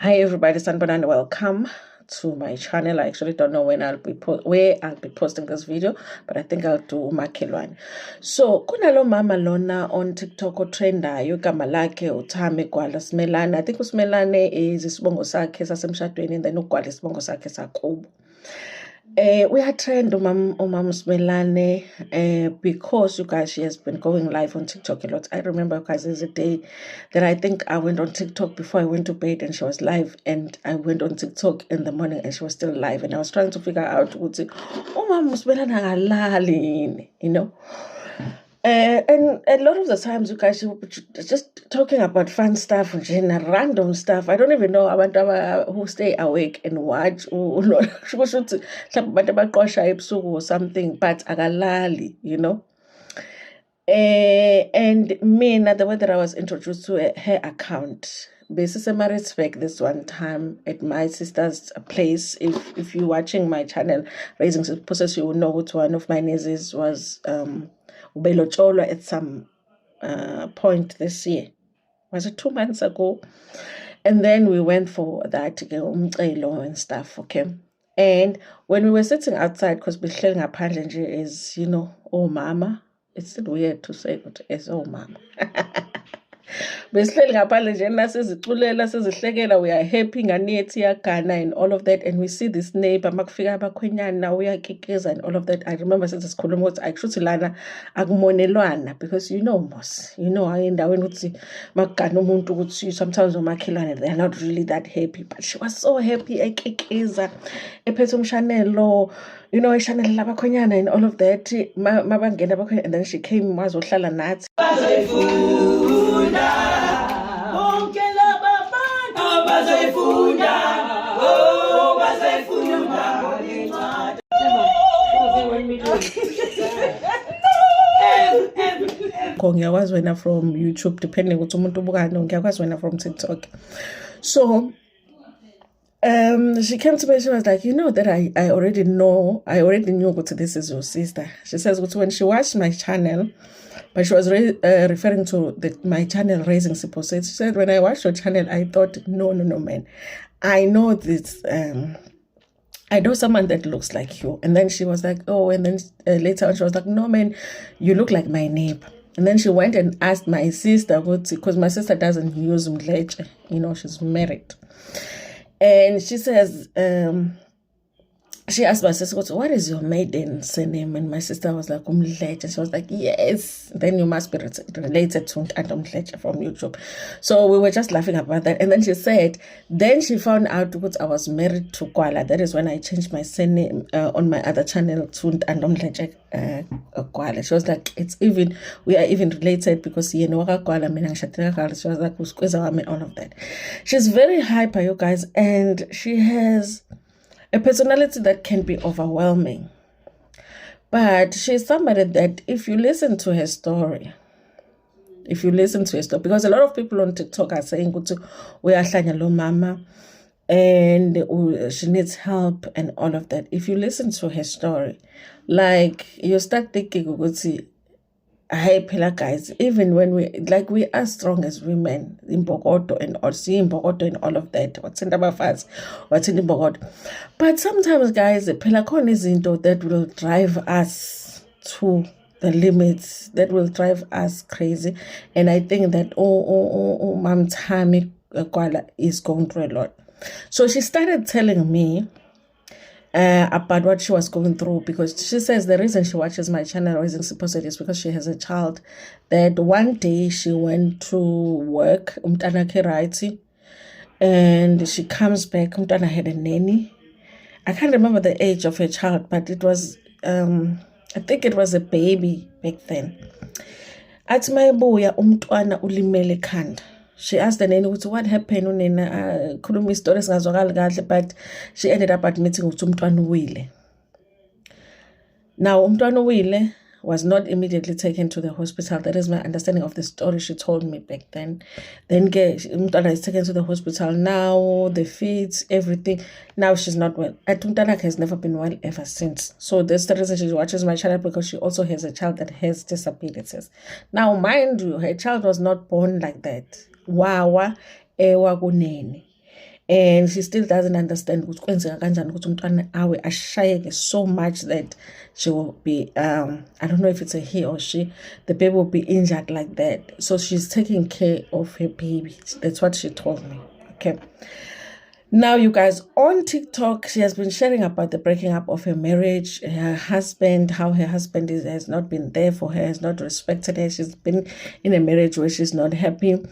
Hi everybody, Sanban and welcome to my channel. I actually don't know when where I'll be posting this video, but I think I'll do Makhelwane. So kunalo mama lona on TikTok otrendayo igama lakhe uThami Gwala Simelane. I think uSimelane is isibongo sakhe sasemshadweni and then uGwala isibongo sakhe sakubo. Uyatrend umam Simelane because you guys, she has been going live on TikTok a lot. I remember, guys, there's a day that I think I went on TikTok before I went to bed and she was live, and I went on TikTok in the morning and she was still live, and I was trying to figure out ukuthi umam Simelane akalali yini, you know. And a lot of the times, you guys will be just talking about fun stuff and random stuff. I don't even know abantu who stay awake and watch or something, but akalali, you know. And me, the way that I was introduced to her account, basically, Maritzburg this one time at my sister's place. If you're watching my channel, Raising Process, you will know what one of my nieces was Ubelotolo at some point this year. Was it 2 months ago? And then we went for that and stuff, okay? And when we were sitting outside, because Bishling apparently is, you know, oh mama. It's weird to say, but it's oh mama. Besihleli ngaphandle nje nasiziculela sizihlekela, we are happy ngani yethu iyagana and all of that, and we see this neighbor makufika abakhwenyana nawe uyakikeza and all of that. I remember since sikhuluma ukuthi akushuthi lana akumonelwana, because you know mos, you know endaweni ukuthi makugana umuntu ukuthi sometimes omakhelwane they are not really that happy, but she was so happy ekikeza ephethe umshanelo, you know, eshanela labakhwenyana and all of that mabangena abakhwenyana, and then she came wazohlala nathi. Ngiyakwazi wena from YouTube, depending ukuthi umuntu ubukani, ngiyakwazi wena from TikTok. So she came to me, she was like, you know that I already knew ukuthi this is your sister. She says when she watched my channel, but she was referring to my channel Raising Sipho. She said, when I watched your channel, I thought, no, man. I know this, I know someone that looks like you. And then she was like, oh, and then later on she was like, no, man, you look like my neighbor. And then she went and asked my sister, because my sister doesn't use mleche, you know, she's married. And she says, she asked my sister, what is your maiden surname? And my sister was like, Umleche. And she was like, yes. Then you must be related to Umleche from YouTube. So we were just laughing about that. And then she said, then she found out that I was married to Gwala. That is when I changed my surname on my other channel to Umleche Gwala. She was like, we are even related because you know Gwala, she was like, all of that. She's very hyper, you guys, and she has a personality that can be overwhelming. But she's somebody that if you listen to her story, because a lot of people on TikTok are saying, we are lo mama, and she needs help and all of that. If you listen to her story, like you start thinking, hey, Pila guys, even when we are strong as women in Bogoto and also in Bogoto and all of that, what's in the Bafas, what's in the Bogoto. But sometimes, guys, Pelakon is into that will drive us to the limits, that will drive us crazy. And I think that, Mam Thami Gwala is going through a lot. So she started telling me about what she was going through, because she says the reason she watches my channel Raising Sipho is because she has a child that one day she went to work, umntana keraiti, and she comes back, umntana had a nanny. I can't remember the age of her child, but it was I think it was a baby back then. Athi mayibuya umntwana ulimele ekhanda. She asked the nanny, what happened? Khuluma stories ngazwakali kahle, but she ended up admitting ukuthi umntwana uwile. Now, umntwana uwile was not immediately taken to the hospital. That is my understanding of the story she told me back then. Then umntwana is taken to the hospital now, the feeds, everything. Now she's not well. Umntwana has never been well ever since. So that's the reason she watches my channel, because she also has a child that has disabilities. Now, mind you, her child was not born like that. Wawa ewa kunene. and she still doesn't understand ukuthi kwenzeka kanjani ukuthi umntwana awe ashayeke so much that she will be I don't know if it's a he or she, the baby will be injured like that. So she's taking care of her baby. That's what she told me. Okay. Now, you guys, on TikTok, she has been sharing about the breaking up of her marriage, her husband, how her husband has not been there for her, has not respected her. She's been in a marriage where she's not happy,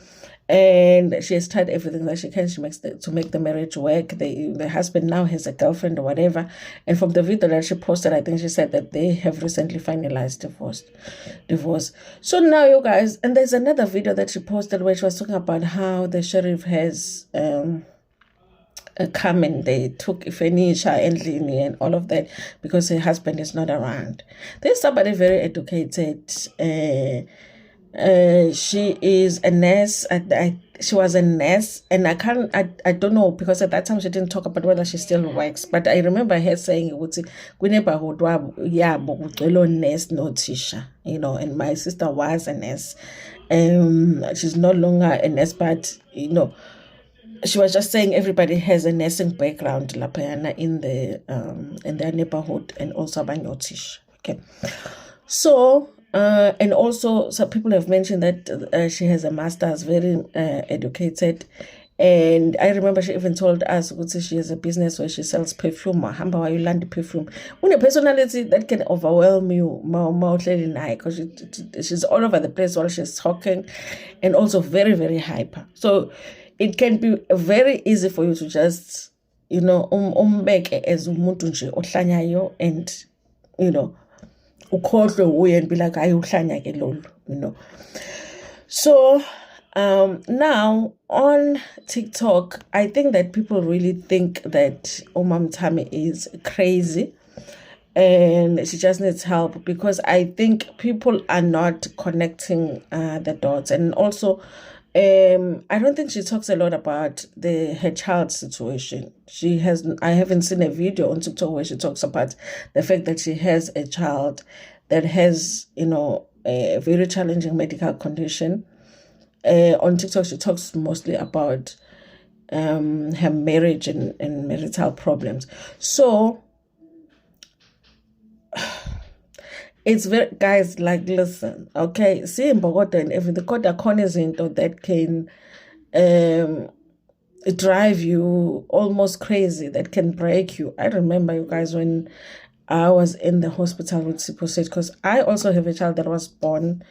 and she has tried everything that she can to make the marriage work. The husband now has a girlfriend or whatever, and from the video that she posted, I think she said that they have recently finalized divorce. So now, you guys, and there's another video that she posted where she was talking about how the sheriff has come and they took Fenisha and Lini and all of that because her husband is not around. There's somebody very educated. She is a nurse. She was a nurse, and I don't know, because at that time she didn't talk about whether she still works. But I remember her saying, yeah, nurse, no teacher, you know, and my sister was a nurse. She's no longer a nurse, but you know, she was just saying everybody has a nursing background in their neighborhood, and also Banyotish. Okay. So and also some people have mentioned that she has a master's, very educated. And I remember she even told us she has a business where she sells perfume. Hamba wa land perfume. When a personality that can overwhelm you, because she's all over the place while she's talking, and also very, very hyper. So it can be very easy for you to just, you know, as umuntu nje ohlanyayo, and you know, ukhohlwe uye and be like, ayi uhlanya ke lolu, you know. So now on TikTok, I think that people really think that Umamthami is crazy and she just needs help, because I think people are not connecting the dots. And also, I don't think she talks a lot about her child situation. I haven't seen a video on TikTok where she talks about the fact that she has a child that has, you know, a very challenging medical condition. On TikTok, she talks mostly about her marriage and marital problems. So it's very, guys, like, listen, okay, see in Bogota and everything, the corners into that can drive you almost crazy, that can break you. I remember, you guys, when I was in the hospital with Siposage, because I also have a child that was born,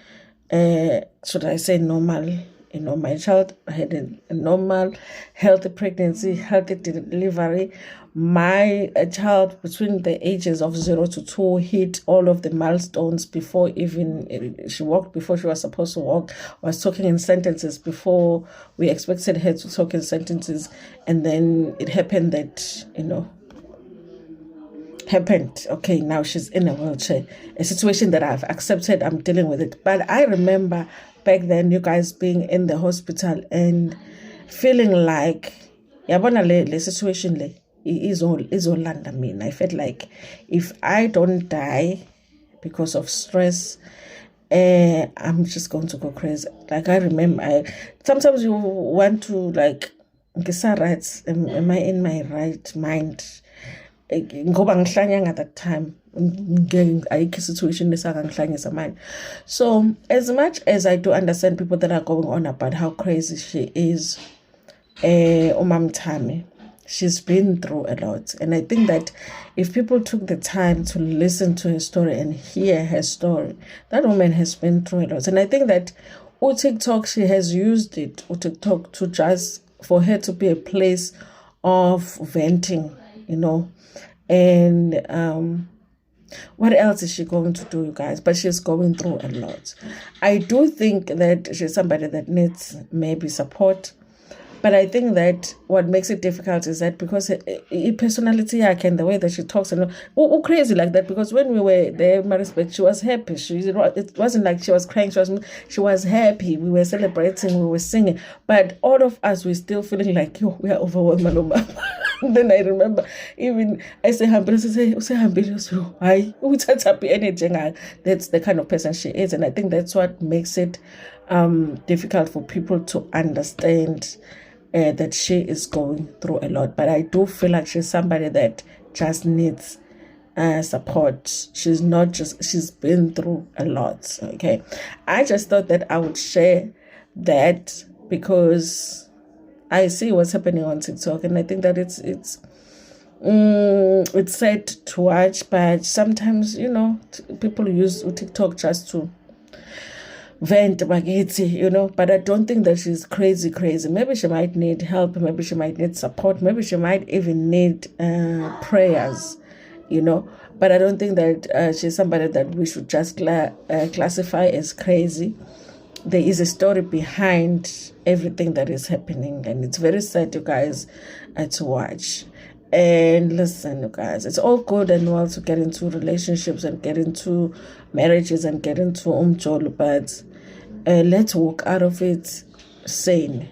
should I say normal? You know, my child had a normal, healthy pregnancy, healthy delivery. My child, between the ages of 0 to 2, hit all of the milestones before even she walked, before she was supposed to walk, was talking in sentences before we expected her to talk in sentences. And then it happened that, you know, okay, now she's in a wheelchair, a situation that I've accepted. I'm dealing with it. But I remember back then, you guys, being in the hospital and feeling like le situation is all under me. I felt like if I don't die because of stress, I'm just going to go crazy. Like, I remember, sometimes you want to, like, am I in my right mind? Ngoba ngihlanyanga at that time, ayikho situation lesangangihlanyisa mine. So as much as I do understand people that are going on about how crazy she is, Umamthami, she's been through a lot. And I think that if people took the time to listen to her story and hear her story, that woman has been through a lot. And I think that TikTok, she has used it, TikTok, to just, for her to be a place of venting, you know. And what else is she going to do, you guys? But she's going through a lot. I do think that she's somebody that needs maybe support. But I think that what makes it difficult is that because her personality and the way that she talks, and crazy like that. Because when we were there, Marisbeth, she was happy. It wasn't like she was crying. She was happy. We were celebrating. We were singing. But all of us were still feeling like, yo, we are overwhelmed. Then I remember even I say energy. That's the kind of person she is, and I think that's what makes it difficult for people to understand that she is going through a lot. But I do feel like she's somebody that just needs support. She's not just, she's been through a lot. Okay. I just thought that I would share that because I see what's happening on TikTok, and I think that it's sad to watch, but sometimes, people use TikTok just to vent bagithi, but I don't think that she's crazy. Maybe she might need help, maybe she might need support, maybe she might even need prayers, but I don't think that she's somebody that we should just classify as crazy. There is a story behind everything that is happening, and it's very sad, you guys, to watch. And listen, you guys, it's all good and well to get into relationships and get into marriages and get into umjolo, but let's walk out of it sane,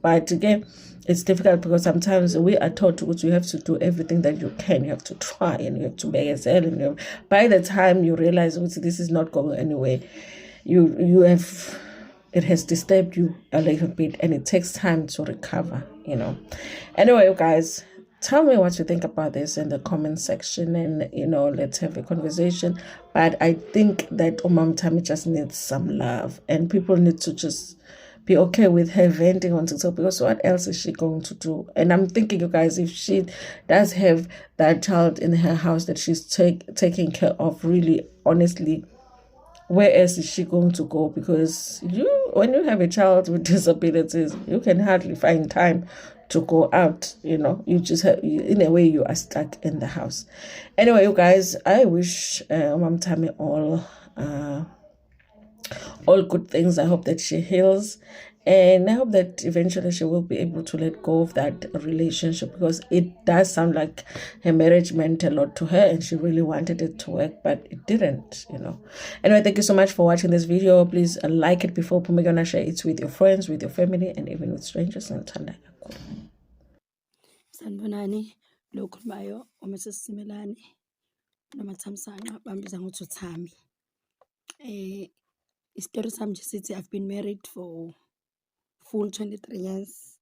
But again, it's difficult because sometimes we are taught that you have to do everything that you can. You have to try and you have to make as hell. And by the time you realize this is not going anywhere, it has disturbed you a little bit, and it takes time to recover. Anyway, you guys, tell me what you think about this in the comment section, and let's have a conversation. But I think that Umamthami just needs some love, and people need to just be okay with her venting on TikTok, because what else is she going to do? And I'm thinking, you guys, if she does have that child in her house that she's taking care of, really, honestly, where else is she going to go? Because when you have a child with disabilities, you can hardly find time to go out. You just in a way, you are stuck in the house. Anyway, you guys, I wish Umamthami all good things. I hope that she heals, and I hope that eventually she will be able to let go of that relationship, because it does sound like her marriage meant a lot to her and she really wanted it to work, but it didn't. Anyway, thank you so much for watching this video. Please like it before Pumegana, share it with your friends, with your family, and even with strangers. Sanibonani, lo khulumayo uMrs Simelane noMathamsanqa bambiza ngokuthi uThami. Isitori sami nje sithi I've been married for full 23 years.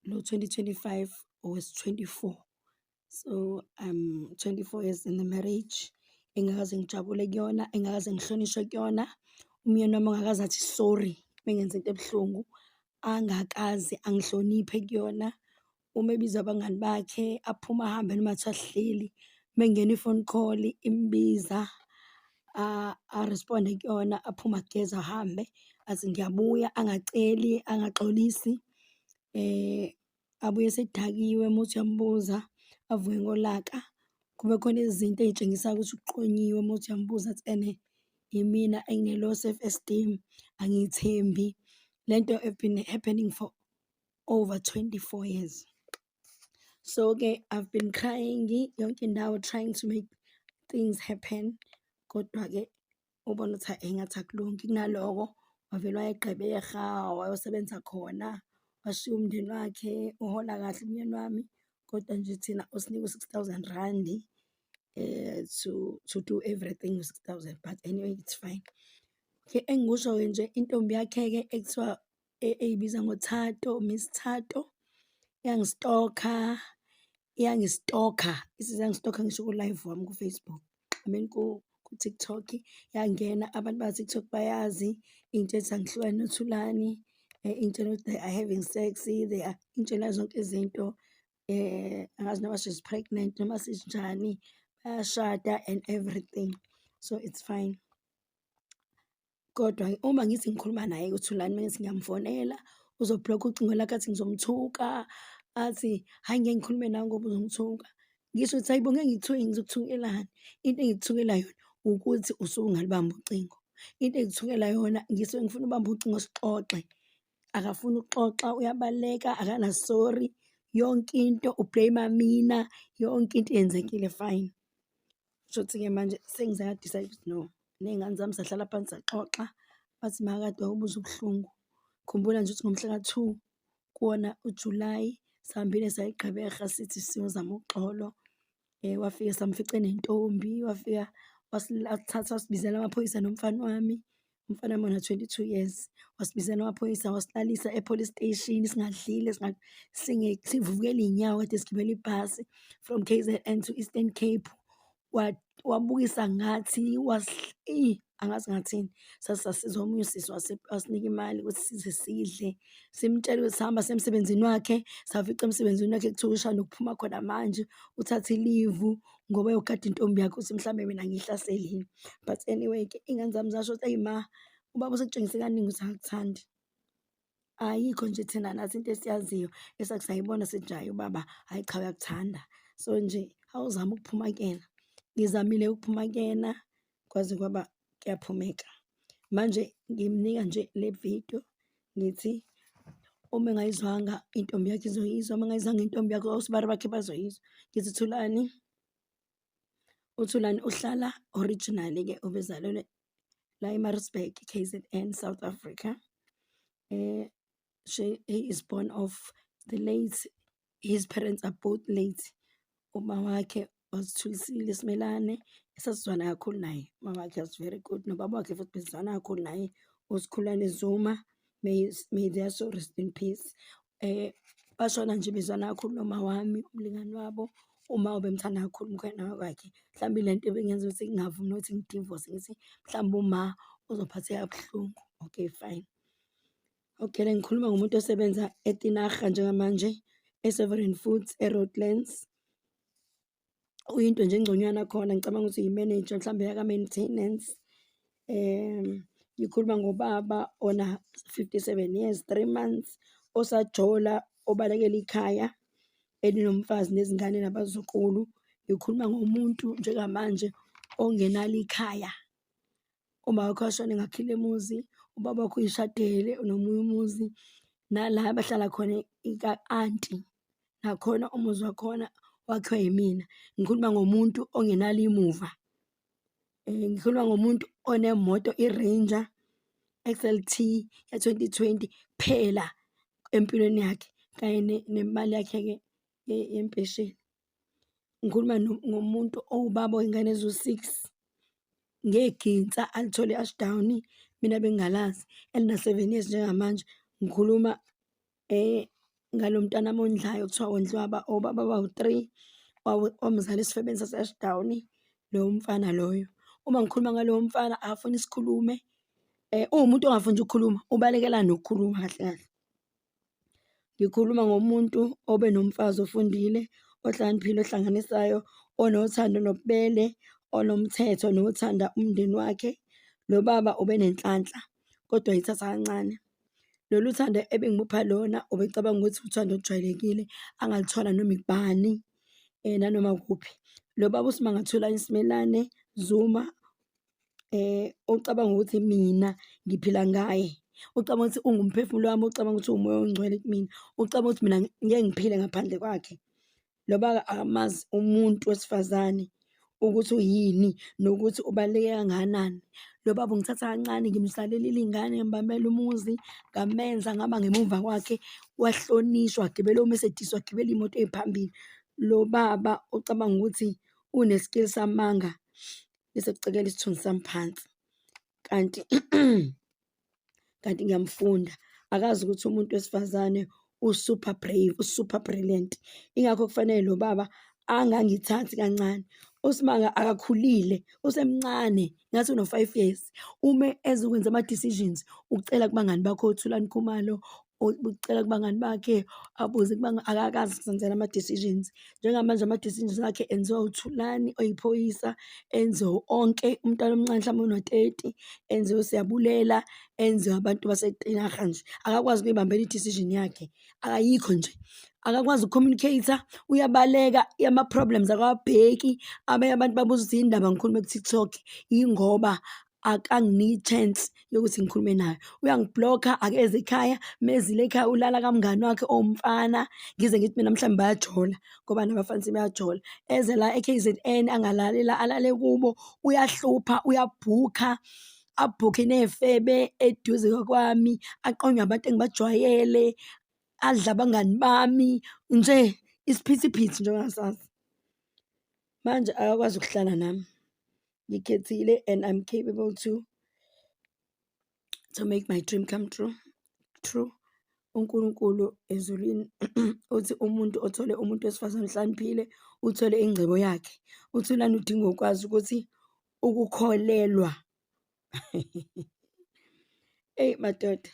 Lo 2025 was 24. So I'm 24 years in the marriage. Engakaze ngijabule kuyona, engakaze ngihlonishwe kuyona. Umyeni wami angakaze athi sorry mengenze into ebuhlungu, angakaze angihloniphe kuyona. Uma ebiza abangani bakhe aphuma ahambe noma kuthiwa sihleli, mengena i-phone call imbiza, a-responde kuyona, aphuma ageza ahambe, athi ngiyabuya, angaceli, angaxolisi. Abuye sedakiwe muthi uyambuza, avuke ngolaka. Kube khona izinto ey'tshengisayo ukuthi uqonyiwe muthi uyambuza athi ene yimina engine-low self-esteem, angiyithembi. Lento have been happening for over 24 years. So-ke I've been crying yonke indawo, trying to make things happen, kodwa-ke ubona ukuthi engathi akulungi. Kunaloko wavele wayeGqeberha, wayosebenza khona, washiya umndeni wakhe, uhola kahle umyeni wami, kodwa nje thina usinika u-6,000 rand to do everything with 6,000, but anyway, it's fine. Okay, engikusho-ke nje intombi yakhe-ke ekuthiwa eyibiza ngoThato, Miss Thato, iyangistalker, isizangistalker ngisho ku-live wami ku-Facebook, ku-TikTok. Yangena, abantu ba-TikTok bayazi, ingitshela angihlukani noThulani, ingitshela ukuthi they are having sex, ingitshela zonke izinto, angazi noma she's pregnant noma sinjani, bayashada and everything, so it's fine. Kodwa uma ngithi ngikhuluma naye uThulani, mengithi ngiyamfonela, uzobhlokha ucingo lakhe athi ngizomthuka, athi hayi ngeke ngikhulume nawe ngoba uzongithuka. Ngisho ukuthi hayibo ngeke ngithuke, ngizokuthukelani? Into engikuthukela yona ukuthi usuke ungalibamba ucingo. Into engikuthukela yona ngisuke ngifuna ubamba ucingo sixoxe. Akafuni ukuxoxa, uyabaleka, akanasorry, yonke into ublame mina, yonke into yenzekile fine. Shothi-ke manje sengize nga-decide ukuthi no, ney'ngane zami sahlala phansi saxoxa, bathi makade wawubuza ubuhlungu. Khumbula nje ukuthi ngomhla ka-2 kuwona uJulayi sihambile sayeGqeberha sithi siyozama uxolo. Wafika samfica enentombi, wafika wasithatha wasibizela amaphoyisa nomfana wami. umfana wami ona-22 years wasibizela amaphoyisa wasilalisa e-police station singadlile sivuvukela iy'nyawo kade sigibela ibhasi from KZN to Eastern Cape. Wabukisa ngathi angazi ngathini sasizwa omunye usisi wasinika imali ukuthi size sidle, simtshela ukuthi sihamba semsebenzini wakhe, safica emsebenzini wakhe kuthiwa ushaya ukuphuma khona manje uthathe ilivu ngoba uyogada intombi yakhe ukuthi mhlawumbe mina ngiyihlaselile. But anyway-ke iy'ngane zami zasho ukuthi eyi ma, ubaba usekutshengise kaningi ukuthi akakuthandi. Ayikho nje thina nathi into esiyaziyo esathi sayibona sithi hhayi ubaba hhayi cha uyakuthanda. So nje awuzame ukuphuma kuyena. Ngizamile ukuphuma kuyena kwaze kwaba kuyaphumeka. Manje ngimnika nje le video ngithi uma engayizwanga intombi yakhe izoyizwa, uma engayizwanga intombi yakhe osibari bakhe bazoyizwa. Ngithi Thulani, uThulani uhlala originally-ke ubezalelwe la eMaritzburg, KZN, South Africa. He is born of the late, his parents are both late. Uma wakhe wasithulisile Simelane, esasizwana kakhulu naye. Mama wakhe was very good, nobaba wakhe futhi bezwana kakhulu naye, uSikhulane Zuma, may their soul rest in peace. Bashona nje bezwana kakhulu noma wami umlingani wabo. Uma ubemthanda kakhulu umkhwena wakhe, mhlawumbe le nto ebengenza ukuthi ngingavumi nokuthi ngidivorce, ngithi mhlawumbe uma uzophatheka kabuhlungu. Okay, fine. Okay, la ngikhuluma ngomuntu osebenza eTinarha njengamanje, eSovereign Foods, eRoadlands. Uyinto nje engconywana khona, ngicabanga ukuthi uyi-manager mhlawumbe yaka-maintenance. Ngikhuluma ngobaba ona 57 years 3 months, osajola, obalekela ikhaya, elinomfazi nezingane nabazukulu. Ngikhuluma ngomuntu njengamanje ongenalo ikhaya. Uma wakho washona ngakhile emuzi, ubaba wakho uyishadele unomunye umuzi, nala abahlala khona ika-anti nakhona umuzi wakhona wakhiwa yimina. Ngikhuluma ngomuntu ongenalo imuva. Ngikhuluma ngomuntu onemoto i-Ranger XLT ya-2020 phela empilweni yakhe kanye nemali yakhe-ke yempesheni. Ngikhuluma ngomuntu owubaba wey'ngane eziwu-6 ngeginsa alithole e-Ashdown, mina bengingalazi, elina-7 years njengamanje. Ngikhuluma ngalo mntanami ondlayo kuthiwa wondliwa obaba bawu-3 wamzala esifebeni sase-Ashdown, lowo mfana loyo. Uma ngikhuluma ngalowo mfana akafuni sikhulume, uwumuntu ongafuni nje ukukhuluma, ubalekela nokukhuluma kahle kahle. Ngikhuluma ngomuntu obe nomfazi ofundile, ohlakaniphile, ohlanganisayo, onothando nobubele, onomthetho nothanda umndeni wakhe. Lo baba ube nenhlanhla kodwa yithatha kancane. Lolu thando ebengimupha lona ubecabanga ukuthi uthando olujwayelekile angalithola noma ikubani nanoma kuphi. Lo baba uSimangathula Simelane Zuma ucabanga ukuthi mina ngiphila ngaye, ucabanga ukuthi ungumphefumulo wami, ucabanga ukuthi umoya ongcwele kumina, ucabanga ukuthi mina ngeke ngiphile ngaphandle kwakhe. Lo baba akamazi umuntu wesifazane ukuthi uyini nokuthi ubaluleke kangakanani. Lo baba ngithatha kancane, ngimzalela ingane, ngimbambela umuzi, ngamenza ngaba ngemuva kwakhe, wahlonishwa, wagibela oMercedes, wagibela iy'moto ey'phambili. Lo baba ucabanga ukuthi une-skill samanga bese kucekela isithunzi sami phansi. Kanti ngiyamfunda, akazi ukuthi umuntu wesifazane u-super brave, u-super brilliant. Ingakho kufanele lo baba angangithathi kancane. uSimanga akakhulile, usemncane, ngathi uno-5 years. Ume ezokwenza ama-decisions, ucela kubangani bakho oThulani Khumalo, ucela kubangani bakhe, abuze akakazi ukuzenzela ama-decisions. Njengamanje ama-decisions akhe enziwa uThulani oyiphoyisa, enziwe onke umntwana omncane mhlawumbe ono-30, enziwe uSiyabulela, enziwe abantu baseTinarha nje. Akakwazi ukuyibambela i-decision yakhe, akayikho nje. Akakwazi uku-communicate-a, uyabaleka, ama-problems akawabheki. Abanye abantu babuza ukuthi yini ndaba ngikhulume ku-TikTok, yingoba akanginiki i-chance yokuthi ngikhulume naye. Uyangibhlokha, akeze ekhaya, mezile ekhaya ulala kamngani wakhe owumfana, ngize ngithi mina mhlawumbe bayajola ngoba nabafana sebeyajola. Eze la e-KZN angalali la, alale kubo, uyahlupha, uyabhukha, abhukhe ney'febe eduze kwami, aqonywe abantu engibajwayele, adla abangani bami, nje isiphithiphithi nje ongasazi. Manje akakwazi ukuhlala nami, ngikhethile and I'm capable to to make my dream come true. uNkulunkulu ezulwini uthi umuntu othole umuntu wesifazane ohlaniphile uthole ingcebo yakhe. Uthi lana udinga ukwazi ukuthi ukukholelwa. Hey madoda,